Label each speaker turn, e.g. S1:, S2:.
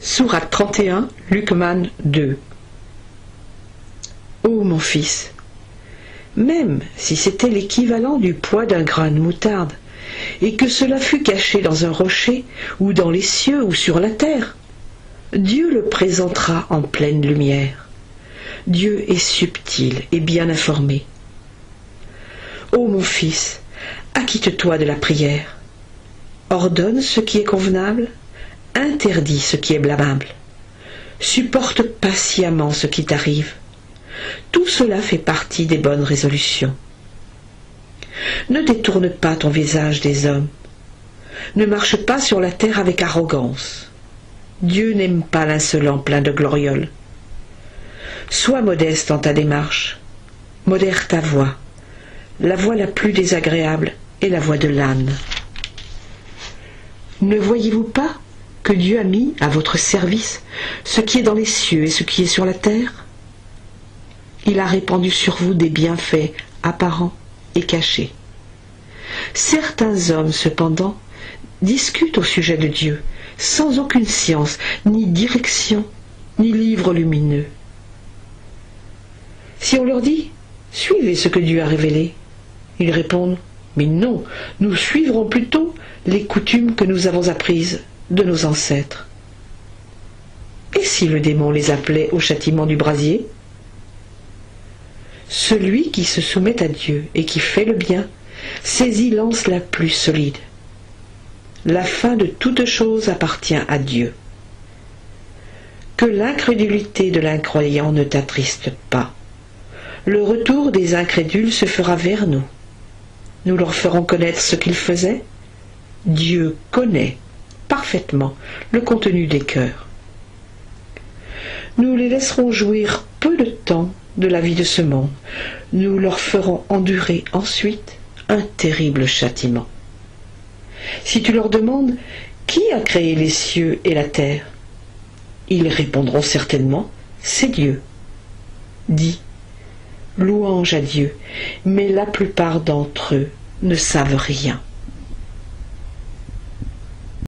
S1: Sourate 31, Luqman 2. Ô mon fils, même si c'était l'équivalent du poids d'un grain de moutarde, et que cela fût caché dans un rocher, ou dans les cieux, ou sur la terre, Dieu le présentera en pleine lumière. Dieu est subtil et bien informé. Ô mon fils, acquitte-toi de la prière. Ordonne ce qui est convenable, interdis ce qui est blâmable. Supporte patiemment ce qui t'arrive. Tout cela fait partie des bonnes résolutions. Ne détourne pas ton visage des hommes. Ne marche pas sur la terre avec arrogance. Dieu n'aime pas l'insolent plein de glorioles. Sois modeste dans ta démarche. Modère ta voix. La voix la plus désagréable est la voix de l'âne. Ne voyez-vous pas que Dieu a mis à votre service ce qui est dans les cieux et ce qui est sur la terre? Il a répandu sur vous des bienfaits apparents et cachés. Certains hommes, cependant, discutent au sujet de Dieu, sans aucune science, ni direction, ni livre lumineux. Si on leur dit « Suivez ce que Dieu a révélé », ils répondent « Mais non, nous suivrons plutôt les coutumes que nous avons apprises de nos ancêtres. » Et si le démon les appelait au châtiment du brasier? Celui qui se soumet à Dieu et qui fait le bien saisit l'anse la plus solide. La fin de toute chose appartient à Dieu. Que l'incrédulité de l'incroyant ne t'attriste pas. Le retour des incrédules se fera vers nous. Nous leur ferons connaître ce qu'ils faisaient. Dieu connaît parfaitement le contenu des cœurs. Nous les laisserons jouir peu de temps de la vie de ce monde. Nous leur ferons endurer ensuite un terrible châtiment. Si tu leur demandes « Qui a créé les cieux et la terre ?» ils répondront certainement « C'est Dieu. » Dis « Louange à Dieu », mais la plupart d'entre eux ne savent rien.